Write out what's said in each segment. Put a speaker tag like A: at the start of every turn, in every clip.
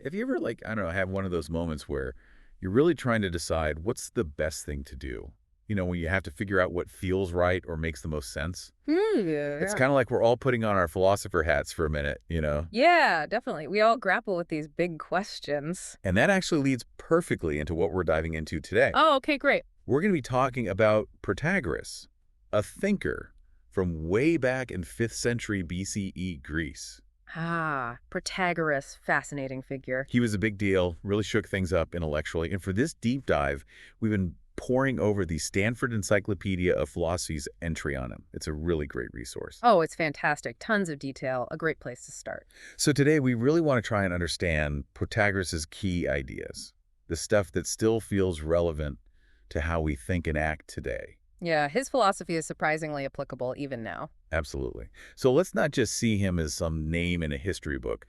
A: Have you ever, like, I don't know, have one of those moments where you're really trying to decide what's the best thing to do? When you have to figure out what feels right or makes the most sense? It's
B: Yeah.
A: kind of like we're all putting on our philosopher hats for a minute?
B: Yeah, definitely. We all grapple with these big questions.
A: And that actually leads perfectly into what we're diving into today.
B: Oh, okay, great.
A: We're going to be talking about Protagoras, a thinker from way back in 5th century BCE Greece.
B: Protagoras, fascinating figure.
A: He was a big deal, really shook things up intellectually. And for this deep dive, we've been poring over the Stanford Encyclopedia of Philosophy's entry on him. It's a really great resource.
B: Oh, it's fantastic. Tons of detail. A great place to start.
A: So today, we really want to try and understand Protagoras' key ideas, the stuff that still feels relevant to how we think and act today.
B: Yeah, his philosophy is surprisingly applicable even now.
A: Absolutely. So let's not just see him as some name in a history book,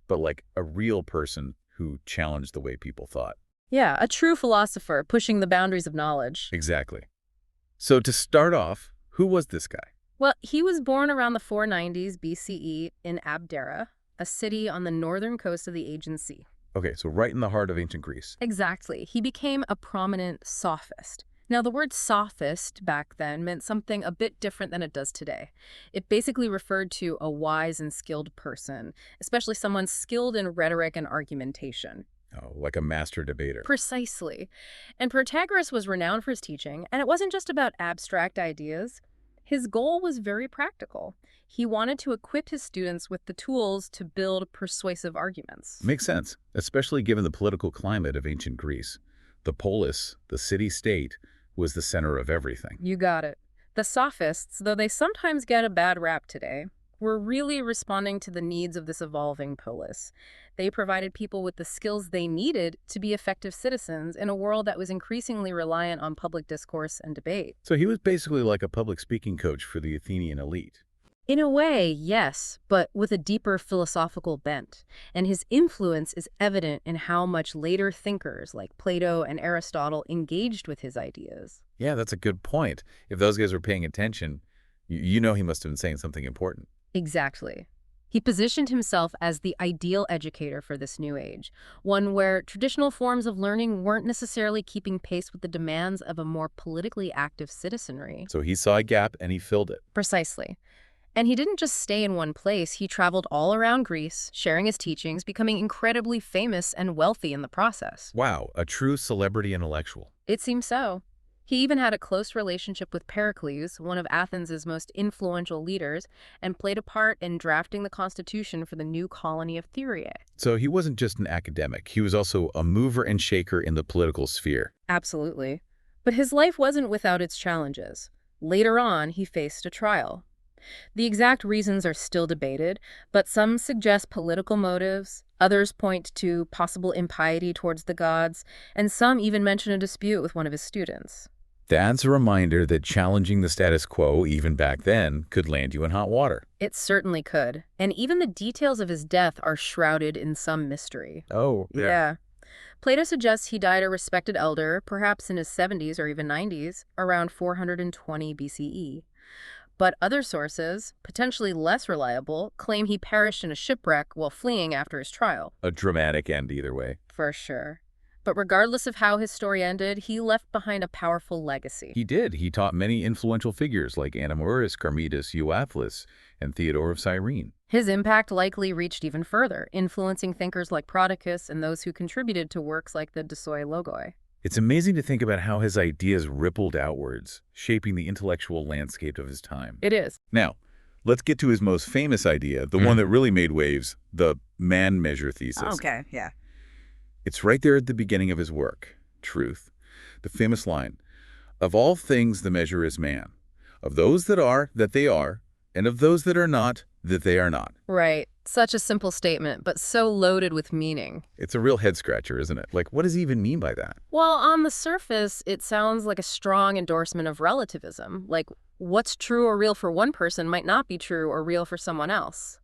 A: but like a real person who challenged the way people thought.
B: Yeah, a true philosopher pushing the boundaries of knowledge.
A: Exactly. So to start off, who was this guy?
B: Well, he was born around the 490s BCE in Abdera, a city on the northern coast of the Aegean Sea.
A: Okay, so right in the heart of ancient Greece.
B: Exactly. He became a prominent sophist. Now, the word sophist back then meant something a bit different than it does today. It basically referred to a wise and skilled person, especially someone skilled in rhetoric and argumentation.
A: Oh, like a master debater.
B: Precisely. And Protagoras was renowned for his teaching, and it wasn't just about abstract ideas. His goal was very practical. He wanted to equip his students with the tools to build persuasive arguments.
A: Makes sense, especially given the political climate of ancient Greece. The polis, the city-state, was the center of everything.
B: You got it. The sophists, though they sometimes get a bad rap today, were really responding to the needs of this evolving polis. They provided people with the skills they needed to be effective citizens in a world that was increasingly reliant on public discourse and debate.
A: So he was basically like a public speaking coach for the Athenian elite.
B: In a way, yes, but with a deeper philosophical bent. And his influence is evident in how much later thinkers like Plato and Aristotle engaged with his ideas.
A: Yeah, that's a good point. If those guys were paying attention, you know he must have been saying something important.
B: Exactly. He positioned himself as the ideal educator for this new age, one where traditional forms of learning weren't necessarily keeping pace with the demands of a more politically active citizenry.
A: So he saw a gap and he filled it.
B: Precisely. And he didn't just stay in one place. He traveled all around Greece, sharing his teachings, becoming incredibly famous and wealthy in the process.
A: Wow, a true celebrity intellectual.
B: It seems so. He even had a close relationship with Pericles, one of Athens' most influential leaders, and played a part in drafting the constitution for the new colony of Theriae.
A: So he wasn't just an academic. He was also a mover and shaker in the political sphere.
B: Absolutely. But his life wasn't without its challenges. Later on, he faced a trial. The exact reasons are still debated, but some suggest political motives, others point to possible impiety towards the gods, and some even mention a dispute with one of his students.
A: That's a reminder that challenging the status quo, even back then, could land you in hot water.
B: It certainly could, and even the details of his death are shrouded in some mystery.
A: Oh, yeah.
B: Yeah. Plato suggests he died a respected elder, perhaps in his 70s or even 90s, around 420 BCE. But other sources, potentially less reliable, claim he perished in a shipwreck while fleeing after his trial.
A: A dramatic end either way.
B: For sure. But regardless of how his story ended, he left behind a powerful legacy.
A: He did. He taught many influential figures like Anaxagoras, Charmides, Euathlus, and Theodore of Cyrene.
B: His impact likely reached even further, influencing thinkers like Prodicus and those who contributed to works like the De Soi Logoi.
A: It's amazing to think about how his ideas rippled outwards, shaping the intellectual landscape of his time.
B: It is.
A: Now, let's get to his most famous idea, the one that really made waves, the man-measure thesis.
B: Okay, yeah.
A: It's right there at the beginning of his work, Truth. The famous line, "Of all things the measure is man. Of those that they are, and of those that are not, that they are not."
B: Right. Such a simple statement, but so loaded with meaning.
A: It's a real head-scratcher, isn't it? Like, what does he even mean by that?
B: Well, on the surface, it sounds like a strong endorsement of relativism. Like, what's true or real for one person might not be true or real for someone else.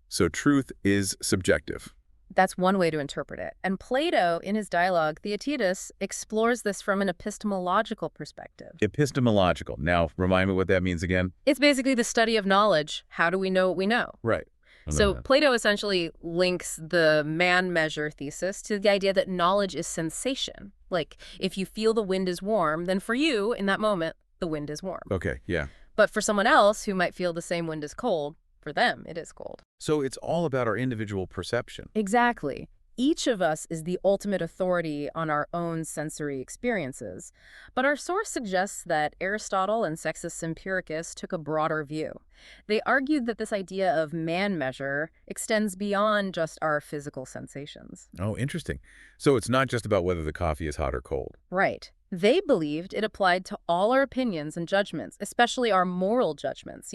A: So truth is subjective.
B: That's one way to interpret it. And Plato, in his dialogue, Theaetetus, explores this from an epistemological perspective.
A: Epistemological. Now, remind me what that means again?
B: It's basically the study of knowledge. How do we know what we know?
A: Right. I know
B: So
A: that.
B: Plato essentially links the man-measure thesis to the idea that knowledge is sensation. Like, if you feel the wind is warm, then for you, in that moment, the wind is warm.
A: Okay, yeah.
B: But for someone else who might feel the same wind is cold, for them, it is cold.
A: So it's all about our individual perception.
B: Exactly. Each of us is the ultimate authority on our own sensory experiences. But our source suggests that Aristotle and Sextus Empiricus took a broader view. They argued that this idea of man measure extends beyond just our physical sensations.
A: Oh, interesting. So it's not just about whether the coffee is hot or cold.
B: Right. They believed it applied to all our opinions and judgments, especially our moral judgments,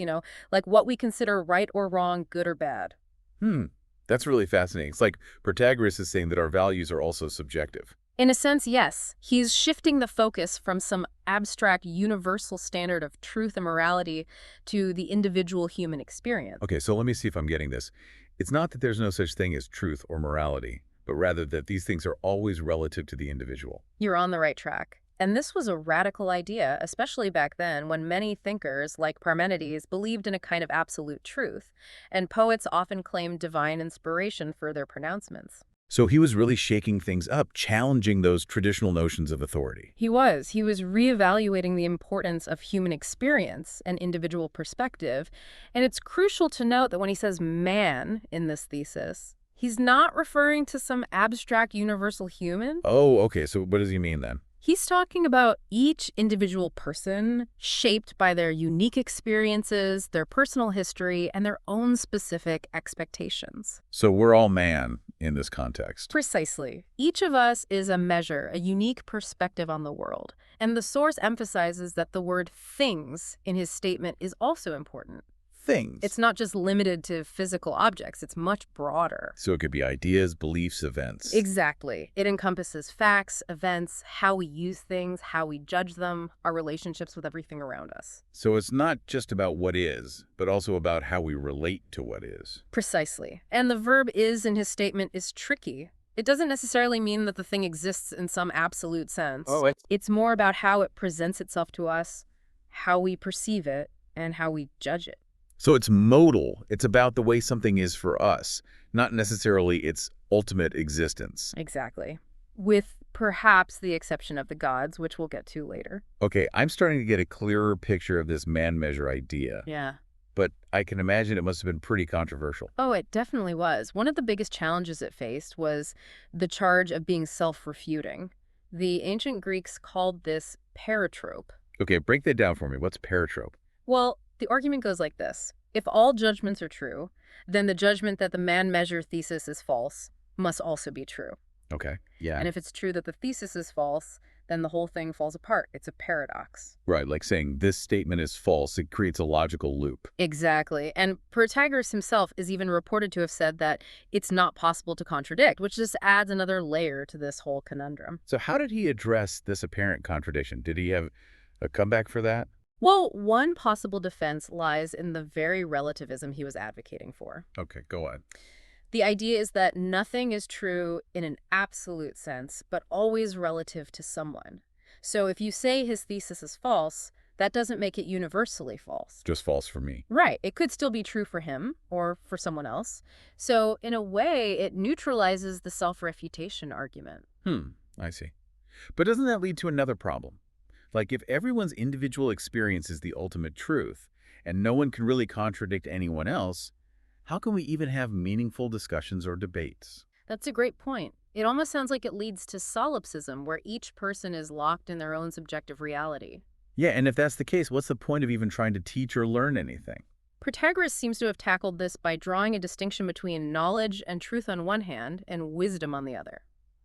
B: like what we consider right or wrong, good or bad.
A: Hmm, that's really fascinating. It's like Protagoras is saying that our values are also subjective.
B: In a sense, yes. He's shifting the focus from some abstract universal standard of truth and morality to the individual human experience.
A: Okay, so let me see if I'm getting this. It's not that there's no such thing as truth or morality, but rather that these things are always relative to the individual.
B: You're on the right track. And this was a radical idea, especially back then when many thinkers, like Parmenides, believed in a kind of absolute truth, and poets often claimed divine inspiration for their pronouncements.
A: So he was really shaking things up, challenging those traditional notions of authority.
B: He was. He was reevaluating the importance of human experience and individual perspective. And it's crucial to note that when he says man in this thesis, he's not referring to some abstract universal human.
A: Oh, okay, so what does he mean then?
B: He's talking about each individual person shaped by their unique experiences, their personal history, and their own specific expectations.
A: So we're all man in this context.
B: Precisely. Each of us is a measure, a unique perspective on the world. And the source emphasizes that the word things in his statement is also important.
A: Things.
B: It's not just limited to physical objects, it's much broader.
A: So it could be ideas, beliefs, events.
B: Exactly. It encompasses facts, events, how we use things, how we judge them, our relationships with everything around us.
A: So it's not just about what is, but also about how we relate to what is.
B: Precisely. And the verb is in his statement is tricky. It doesn't necessarily mean that the thing exists in some absolute sense.
A: Oh,
B: It's more about how it presents itself to us, how we perceive it, and how we judge it.
A: So it's modal. It's about the way something is for us, not necessarily its ultimate existence.
B: Exactly. With perhaps the exception of the gods, which we'll get to later.
A: Okay, I'm starting to get a clearer picture of this man-measure idea,
B: Yeah.
A: but I can imagine it must have been pretty controversial.
B: Oh, it definitely was. One of the biggest challenges it faced was the charge of being self-refuting. The ancient Greeks called this paratrope.
A: Okay, break that down for me. What's paratrope?
B: Well, the argument goes like this. If all judgments are true, then the judgment that the man-measure thesis is false must also be true.
A: Okay, yeah.
B: And if it's true that the thesis is false, then the whole thing falls apart. It's a paradox.
A: Right, like saying this statement is false. It creates a logical loop.
B: Exactly. And Protagoras himself is even reported to have said that it's not possible to contradict, which just adds another layer to this whole conundrum.
A: So how did he address this apparent contradiction? Did he have a comeback for that?
B: Well, one possible defense lies in the very relativism he was advocating for.
A: Okay, go on.
B: The idea is that nothing is true in an absolute sense, but always relative to someone. So if you say his thesis is false, that doesn't make it universally false.
A: Just false for me.
B: Right. It could still be true for him or for someone else. So in a way, it neutralizes the self-refutation argument.
A: I see. But doesn't that lead to another problem? Like if everyone's individual experience is the ultimate truth, and no one can really contradict anyone else, how can we even have meaningful discussions or debates?
B: That's a great point. It almost sounds like it leads to solipsism, where each person is locked in their own subjective reality.
A: Yeah, and if that's the case, what's the point of even trying to teach or learn anything?
B: Protagoras seems to have tackled this by drawing a distinction between knowledge and truth on one hand and wisdom on the other.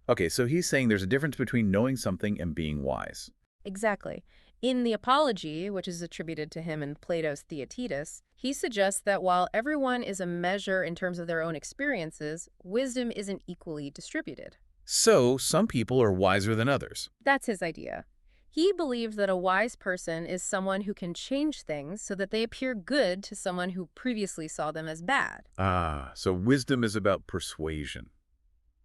A: Okay, so he's saying there's a difference between knowing something and being wise.
B: Exactly. In the Apology, which is attributed to him in Plato's Theaetetus, he suggests that while everyone is a measure in terms of their own experiences, wisdom isn't equally distributed.
A: So some people are wiser than others.
B: That's his idea. He believed that a wise person is someone who can change things so that they appear good to someone who previously saw them as bad.
A: Ah, so wisdom is about persuasion,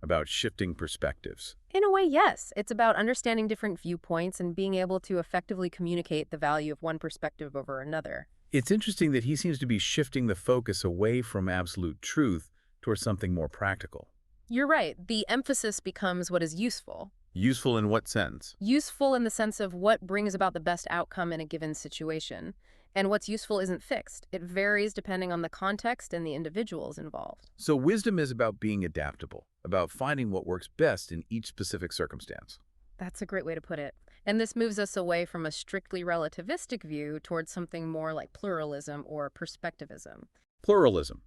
A: about shifting perspectives.
B: In a way, yes. It's about understanding different viewpoints and being able to effectively communicate the value of one perspective over another.
A: It's interesting that he seems to be shifting the focus away from absolute truth towards something more practical.
B: You're right. The emphasis becomes what is useful.
A: Useful in what sense?
B: Useful in the sense of what brings about the best outcome in a given situation. And what's useful isn't fixed. It varies depending on the context and the individuals involved.
A: So wisdom is about being adaptable, about finding what works best in each specific circumstance.
B: That's a great way to put it. And this moves us away from a strictly relativistic view towards something more like pluralism or perspectivism.
A: Pluralism.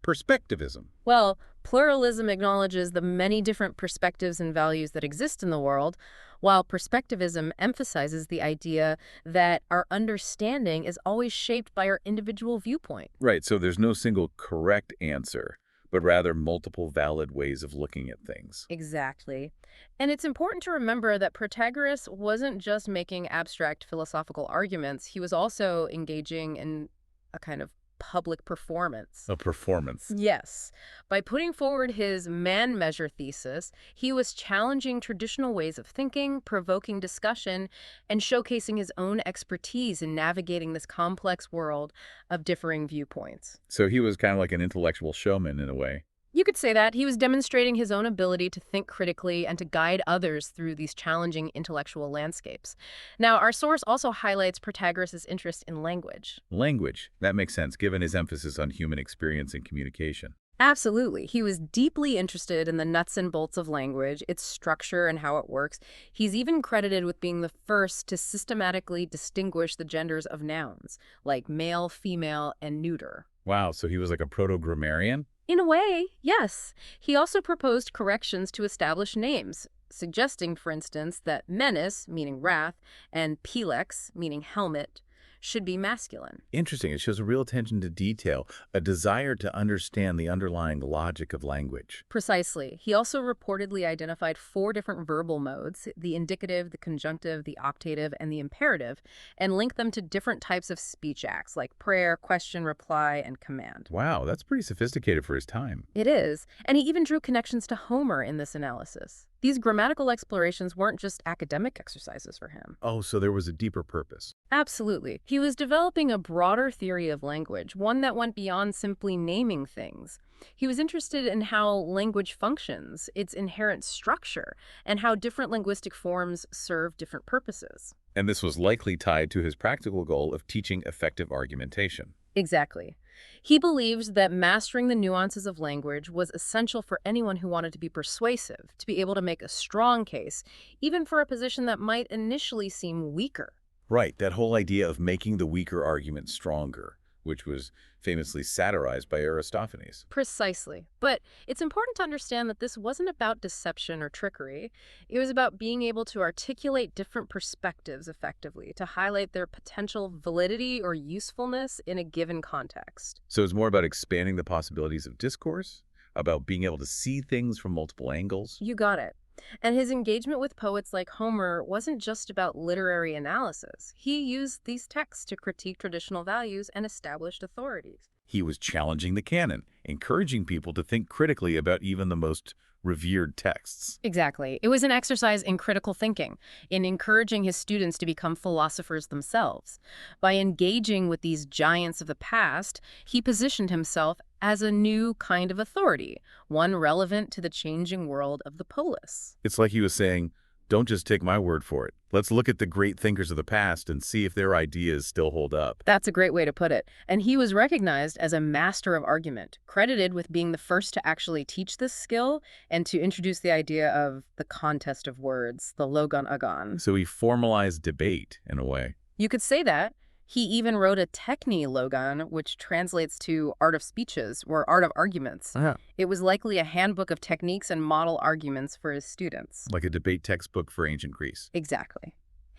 A: Perspectivism.
B: Well, pluralism acknowledges the many different perspectives and values that exist in the world, while perspectivism emphasizes the idea that our understanding is always shaped by our individual viewpoint.
A: Right, so there's no single correct answer, but rather multiple valid ways of looking at things.
B: Exactly. And it's important to remember that Protagoras wasn't just making abstract philosophical arguments, he was also engaging in a kind of public performance.
A: A performance.
B: Yes. By putting forward his man-measure thesis, he was challenging traditional ways of thinking, provoking discussion, and showcasing his own expertise in navigating this complex world of differing viewpoints.
A: So he was kind of like an intellectual showman in a way.
B: You could say that. He was demonstrating his own ability to think critically and to guide others through these challenging intellectual landscapes. Now, our source also highlights Protagoras' interest in language.
A: Language. That makes sense, given his emphasis on human experience and communication.
B: Absolutely. He was deeply interested in the nuts and bolts of language, its structure and how it works. He's even credited with being the first to systematically distinguish the genders of nouns, like male, female, and neuter.
A: Wow, so he was like a proto-grammarian?
B: In a way, yes. He also proposed corrections to establish names, suggesting, for instance, that menace, meaning wrath, and pilex, meaning helmet, should be masculine.
A: Interesting. It shows a real attention to detail, a desire to understand the underlying logic of language.
B: Precisely. He also reportedly identified 4 different verbal modes, the indicative, the conjunctive, the octative, and the imperative, and linked them to different types of speech acts like prayer, question, reply, and command.
A: Wow, that's pretty sophisticated for his time.
B: It is, and he even drew connections to Homer in this analysis. These grammatical explorations weren't just academic exercises for him.
A: Oh, so there was a deeper purpose.
B: Absolutely. He was developing a broader theory of language, one that went beyond simply naming things. He was interested in how language functions, its inherent structure, and how different linguistic forms serve different purposes.
A: And this was likely tied to his practical goal of teaching effective argumentation.
B: Exactly. He believed that mastering the nuances of language was essential for anyone who wanted to be persuasive, to be able to make a strong case, even for a position that might initially seem weaker.
A: Right, that whole idea of making the weaker argument stronger, which was famously satirized by Aristophanes.
B: Precisely. But it's important to understand that this wasn't about deception or trickery. It was about being able to articulate different perspectives effectively, to highlight their potential validity or usefulness in a given context.
A: So it's more about expanding the possibilities of discourse, about being able to see things from multiple angles.
B: You got it. And his engagement with poets like Homer wasn't just about literary analysis. He used these texts to critique traditional values and established authorities.
A: He was challenging the canon, encouraging people to think critically about even the most revered texts.
B: Exactly. It was an exercise in critical thinking, in encouraging his students to become philosophers themselves. By engaging with these giants of the past, he positioned himself as a new kind of authority, one relevant to the changing world of the polis.
A: It's like he was saying, don't just take my word for it. Let's look at the great thinkers of the past and see if their ideas still hold up.
B: That's a great way to put it. And he was recognized as a master of argument, credited with being the first to actually teach this skill and to introduce the idea of the contest of words, the logon agon.
A: So he formalized debate in a way.
B: You could say that. He even wrote a techne logon, which translates to art of speeches or art of arguments.
A: Yeah.
B: It was likely a handbook of techniques and model arguments for his students.
A: Like a debate textbook for ancient Greece.
B: Exactly.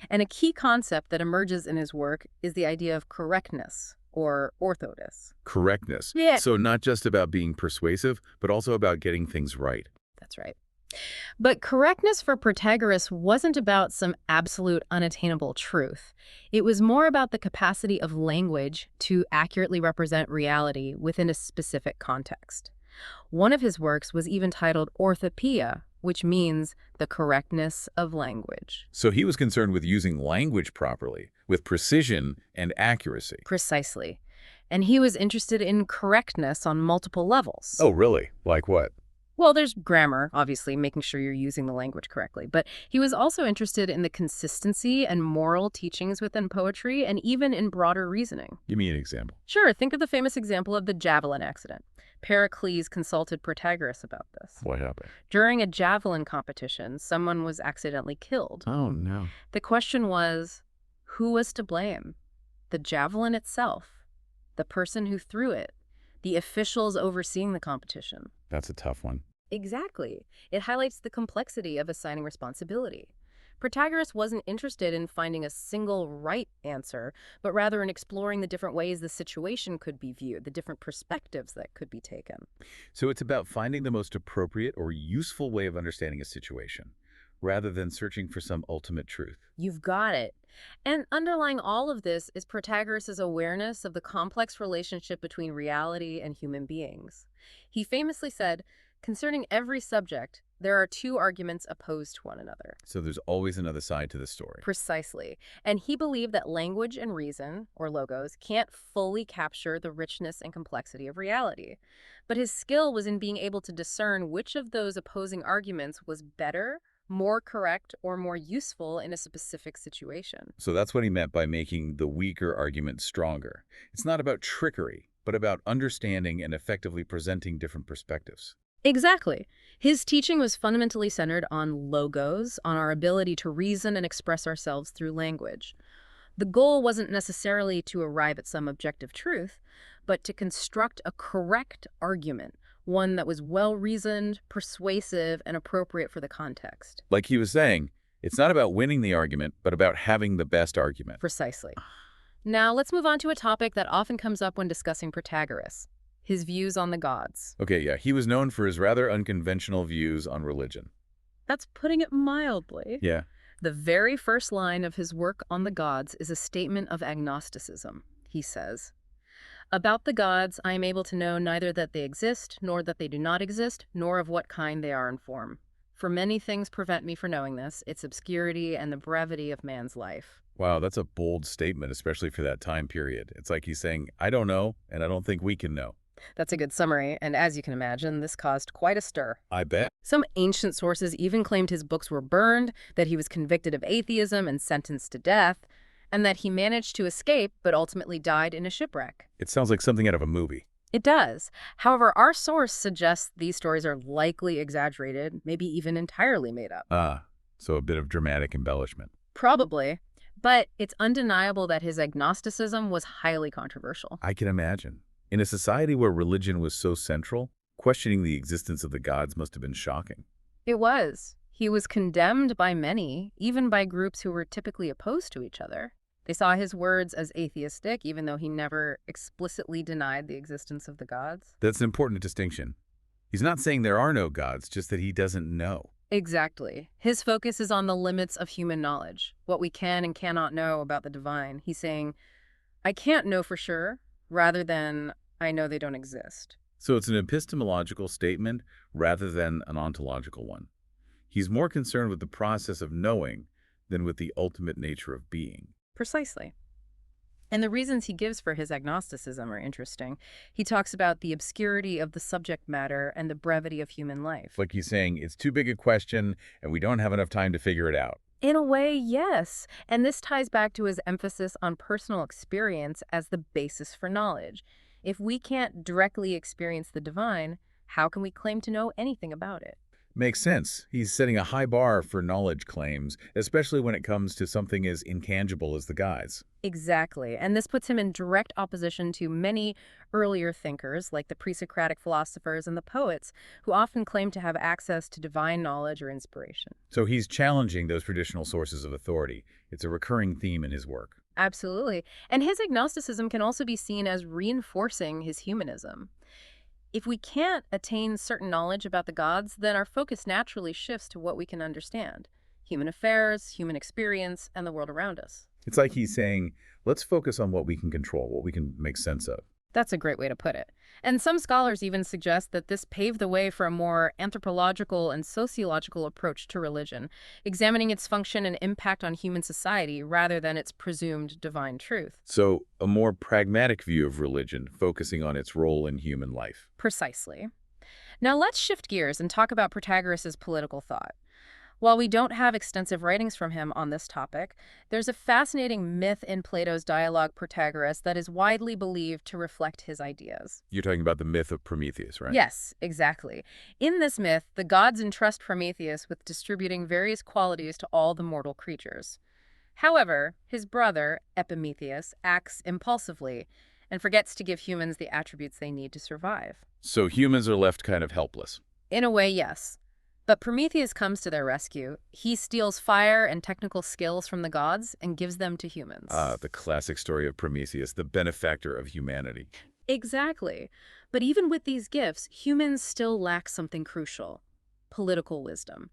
B: And a key concept that emerges in his work is the idea of correctness, or orthodox.
A: Correctness.
B: Yeah.
A: So not just about being persuasive, but also about getting things right.
B: That's right. But correctness for Protagoras wasn't about some absolute unattainable truth. It was more about the capacity of language to accurately represent reality within a specific context. One of his works was even titled Orthopoeia, which means the correctness of language.
A: So he was concerned with using language properly, with precision and accuracy.
B: Precisely. And he was interested in correctness on multiple levels.
A: Oh, really? Like what?
B: Well, there's grammar, obviously, making sure you're using the language correctly, but he was also interested in the consistency and moral teachings within poetry and even in broader reasoning.
A: Give me an example.
B: Sure, think of the famous example of the javelin accident. Pericles consulted Protagoras about this.
A: What happened?
B: During a javelin competition, someone was accidentally killed.
A: Oh, no.
B: The question was, who was to blame? The javelin itself, the person who threw it, the officials overseeing the competition.
A: That's a tough one.
B: Exactly. It highlights the complexity of assigning responsibility. Protagoras wasn't interested in finding a single right answer, but rather in exploring the different ways the situation could be viewed, the different perspectives that could be taken.
A: So it's about finding the most appropriate or useful way of understanding a situation, rather than searching for some ultimate truth.
B: You've got it. And underlying all of this is Protagoras' awareness of the complex relationship between reality and human beings. He famously said, concerning every subject, there are two arguments opposed to one another.
A: So there's always another side to the story.
B: Precisely. And he believed that language and reason, or logos, can't fully capture the richness and complexity of reality. But his skill was in being able to discern which of those opposing arguments was better, more correct, or more useful in a specific situation.
A: So that's what he meant by making the weaker argument stronger. It's not about trickery, but about understanding and effectively presenting different perspectives.
B: Exactly. His teaching was fundamentally centered on logos, on our ability to reason and express ourselves through language. The goal wasn't necessarily to arrive at some objective truth, but to construct a correct argument, one that was well-reasoned, persuasive, and appropriate for the context.
A: Like he was saying, it's not about winning the argument, but about having the best argument.
B: Precisely. Now, let's move on to a topic that often comes up when discussing Protagoras: his views on the gods.
A: Okay, yeah, he was known for his rather unconventional views on religion.
B: That's putting it mildly.
A: Yeah.
B: The very first line of his work on the gods is a statement of agnosticism. He says, "About the gods, I am able to know neither that they exist, nor that they do not exist, nor of what kind they are in form. For many things prevent me from knowing this, its obscurity and the brevity of man's life."
A: Wow, that's a bold statement, especially for that time period. It's like he's saying, I don't know, and I don't think we can know.
B: That's a good summary, and as you can imagine, this caused quite a stir.
A: I bet.
B: Some ancient sources even claimed his books were burned, that he was convicted of atheism and sentenced to death, and that he managed to escape but ultimately died in a shipwreck.
A: It sounds like something out of a movie.
B: It does. However, our source suggests these stories are likely exaggerated, maybe even entirely made up.
A: So a bit of dramatic embellishment.
B: Probably. But it's undeniable that his agnosticism was highly controversial.
A: I can imagine. In a society where religion was so central, questioning the existence of the gods must have been shocking.
B: It was. He was condemned by many, even by groups who were typically opposed to each other. They saw his words as atheistic, even though he never explicitly denied the existence of the gods.
A: That's an important distinction. He's not saying there are no gods, just that he doesn't know.
B: Exactly. His focus is on the limits of human knowledge, what we can and cannot know about the divine. He's saying, I can't know for sure, rather than I know they don't exist.
A: So it's an epistemological statement rather than an ontological one. He's more concerned with the process of knowing than with the ultimate nature of being.
B: Precisely. And the reasons he gives for his agnosticism are interesting. He talks about the obscurity of the subject matter and the brevity of human life.
A: Like he's saying, it's too big a question and we don't have enough time to figure it out.
B: In a way, yes. And this ties back to his emphasis on personal experience as the basis for knowledge. If we can't directly experience the divine, how can we claim to know anything about it?
A: Makes sense. He's setting a high bar for knowledge claims, especially when it comes to something as intangible as the gods.
B: Exactly. And this puts him in direct opposition to many earlier thinkers, like the pre-Socratic philosophers and the poets, who often claim to have access to divine knowledge or inspiration.
A: So he's challenging those traditional sources of authority. It's a recurring theme in his work.
B: Absolutely. And his agnosticism can also be seen as reinforcing his humanism. If we can't attain certain knowledge about the gods, then our focus naturally shifts to what we can understand: human affairs, human experience, and the world around us.
A: It's like he's saying, let's focus on what we can control, what we can make sense of.
B: That's a great way to put it. And some scholars even suggest that this paved the way for a more anthropological and sociological approach to religion, examining its function and impact on human society rather than its presumed divine truth.
A: So, a more pragmatic view of religion, focusing on its role in human life.
B: Precisely. Now let's shift gears and talk about Protagoras' political thought. While we don't have extensive writings from him on this topic, there's a fascinating myth in Plato's dialogue Protagoras that is widely believed to reflect his ideas.
A: You're talking about the myth of Prometheus, right?
B: Yes, exactly. In this myth, the gods entrust Prometheus with distributing various qualities to all the mortal creatures. However, his brother, Epimetheus, acts impulsively and forgets to give humans the attributes they need to survive.
A: So humans are left kind of helpless.
B: In a way, yes. But Prometheus comes to their rescue. He steals fire and technical skills from the gods and gives them to humans.
A: The classic story of Prometheus, the benefactor of humanity.
B: Exactly. But even with these gifts, humans still lack something crucial: political wisdom.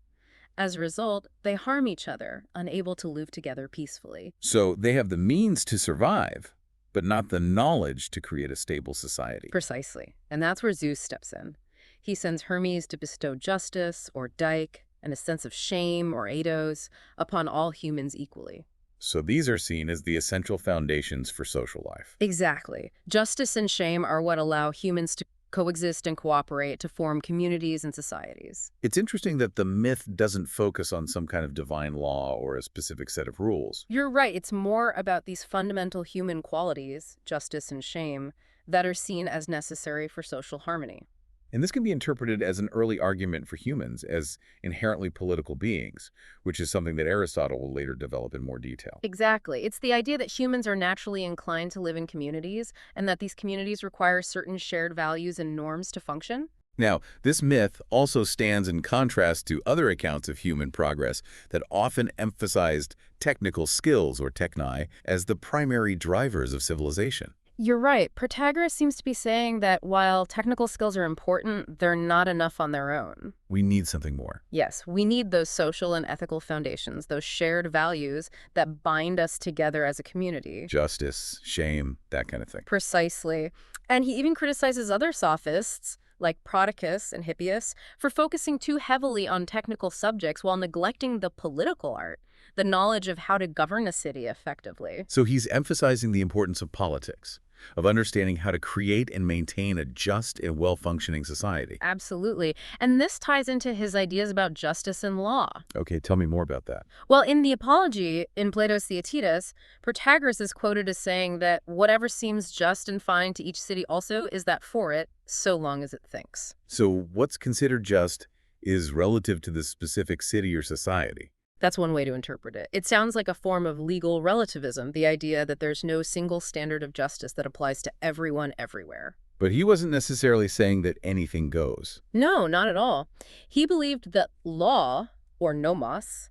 B: As a result, they harm each other, unable to live together peacefully.
A: So they have the means to survive, but not the knowledge to create a stable society.
B: Precisely. And that's where Zeus steps in. He sends Hermes to bestow justice, or dike, and a sense of shame, or eidos, upon all humans equally.
A: So these are seen as the essential foundations for social life.
B: Exactly. Justice and shame are what allow humans to coexist and cooperate to form communities and societies.
A: It's interesting that the myth doesn't focus on some kind of divine law or a specific set of rules.
B: You're right. It's more about these fundamental human qualities, justice and shame, that are seen as necessary for social harmony.
A: And this can be interpreted as an early argument for humans as inherently political beings, which is something that Aristotle will later develop in more detail.
B: Exactly. It's the idea that humans are naturally inclined to live in communities and that these communities require certain shared values and norms to function.
A: Now, this myth also stands in contrast to other accounts of human progress that often emphasized technical skills, or techni, as the primary drivers of civilization.
B: You're right. Protagoras seems to be saying that while technical skills are important, they're not enough on their own.
A: We need something more.
B: Yes, we need those social and ethical foundations, those shared values that bind us together as a community.
A: Justice, shame, that kind of thing.
B: Precisely. And he even criticizes other sophists, like Protagoras and Hippias, for focusing too heavily on technical subjects while neglecting the political art, the knowledge of how to govern a city effectively.
A: So he's emphasizing the importance of politics, of understanding how to create and maintain a just and well-functioning society.
B: Absolutely. And this ties into his ideas about justice and law.
A: Okay, tell me more about that.
B: Well, in the Apology, in Plato's Theaetetus, Protagoras is quoted as saying that whatever seems just and fine to each city also is that for it, so long as it thinks.
A: So what's considered just is relative to the specific city or society.
B: That's one way to interpret it. It sounds like a form of legal relativism, the idea that there's no single standard of justice that applies to everyone everywhere.
A: But he wasn't necessarily saying that anything goes.
B: No, not at all. He believed that law, or nomos,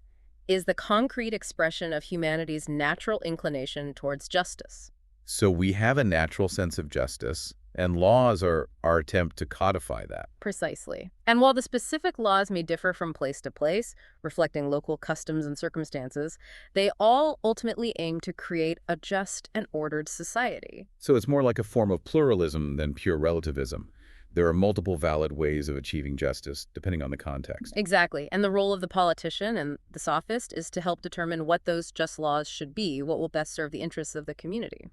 B: is the concrete expression of humanity's natural inclination towards justice.
A: So we have a natural sense of justice, and laws are our attempt to codify that.
B: Precisely. And while the specific laws may differ from place to place, reflecting local customs and circumstances, they all ultimately aim to create a just and ordered society.
A: So it's more like a form of pluralism than pure relativism. There are multiple valid ways of achieving justice, depending on the context.
B: Exactly. And the role of the politician and the sophist is to help determine what those just laws should be, what will best serve the interests of the community.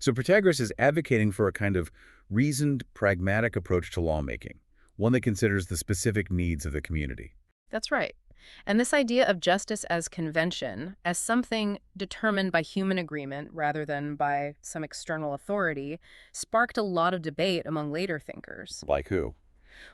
A: So Protagoras is advocating for a kind of reasoned, pragmatic approach to lawmaking, one that considers the specific needs of the community.
B: That's right. And this idea of justice as convention, as something determined by human agreement rather than by some external authority, sparked a lot of debate among later thinkers.
A: Like who?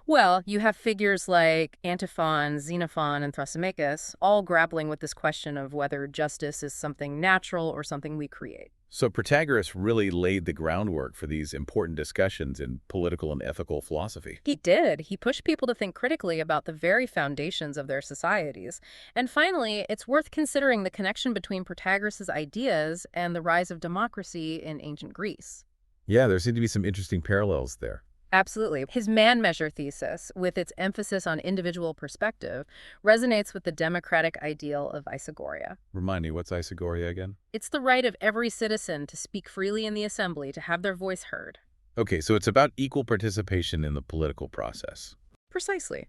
B: Well, you have figures like Antiphon, Xenophon, and Thrasymachus, all grappling with this question of whether justice is something natural or something we create.
A: So Protagoras really laid the groundwork for these important discussions in political and ethical philosophy.
B: He did. He pushed people to think critically about the very foundations of their societies. And finally, it's worth considering the connection between Protagoras' ideas and the rise of democracy in ancient Greece.
A: Yeah, there seem to be some interesting parallels there.
B: Absolutely. His man-measure thesis, with its emphasis on individual perspective, resonates with the democratic ideal of isagoria.
A: Remind me, what's isagoria again?
B: It's the right of every citizen to speak freely in the assembly, to have their voice heard.
A: Okay, so it's about equal participation in the political process.
B: Precisely.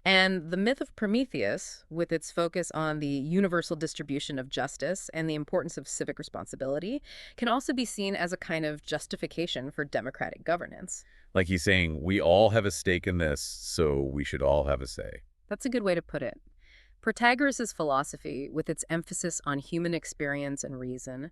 B: And the myth of Prometheus, with its focus on the universal distribution of justice and the importance of civic responsibility, can also be seen as a kind of justification for democratic governance.
A: Like he's saying, we all have a stake in this, so we should all have a say.
B: That's a good way to put it. Protagoras' philosophy, with its emphasis on human experience and reason,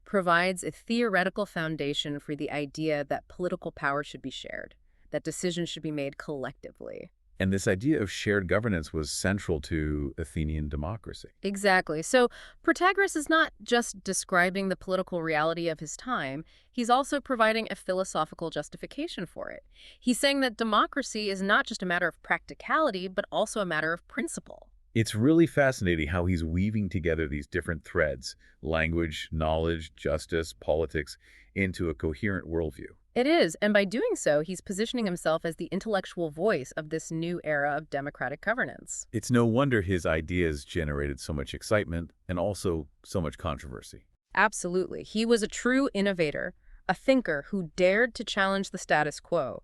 B: provides a theoretical foundation for the idea that political power should be shared, that decisions should be made collectively.
A: And this idea of shared governance was central to Athenian democracy.
B: Exactly. So Protagoras is not just describing the political reality of his time, he's also providing a philosophical justification for it. He's saying that democracy is not just a matter of practicality, but also a matter of principle.
A: It's really fascinating how he's weaving together these different threads, language, knowledge, justice, politics, into a coherent worldview.
B: It is, and by doing so, he's positioning himself as the intellectual voice of this new era of democratic governance.
A: It's no wonder his ideas generated so much excitement and also so much controversy.
B: Absolutely. He was a true innovator, a thinker who dared to challenge the status quo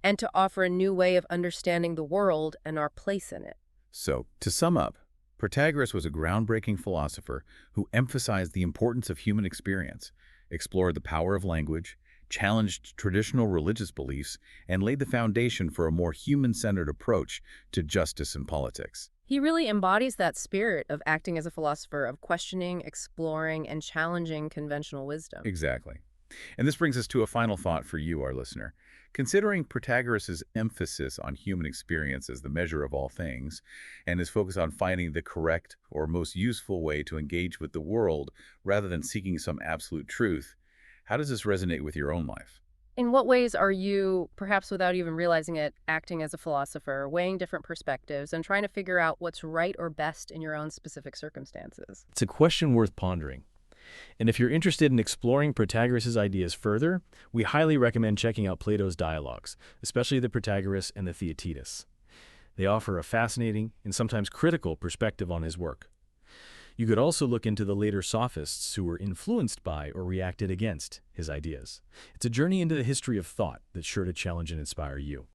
B: and to offer a new way of understanding the world and our place in it.
A: So, to sum up, Protagoras was a groundbreaking philosopher who emphasized the importance of human experience, explored the power of language, challenged traditional religious beliefs, and laid the foundation for a more human-centered approach to justice and politics.
B: He really embodies that spirit of acting as a philosopher, of questioning, exploring, and challenging conventional wisdom.
A: Exactly. And this brings us to a final thought for you, our listener. Considering Protagoras' emphasis on human experience as the measure of all things, and his focus on finding the correct or most useful way to engage with the world rather than seeking some absolute truth, how does this resonate with your own life?
B: In what ways are you, perhaps without even realizing it, acting as a philosopher, weighing different perspectives, and trying to figure out what's right or best in your own specific circumstances?
C: It's a question worth pondering. And if you're interested in exploring Protagoras' ideas further, we highly recommend checking out Plato's dialogues, especially the Protagoras and the Theaetetus. They offer a fascinating and sometimes critical perspective on his work. You could also look into the later sophists who were influenced by or reacted against his ideas. It's a journey into the history of thought that's sure to challenge and inspire you.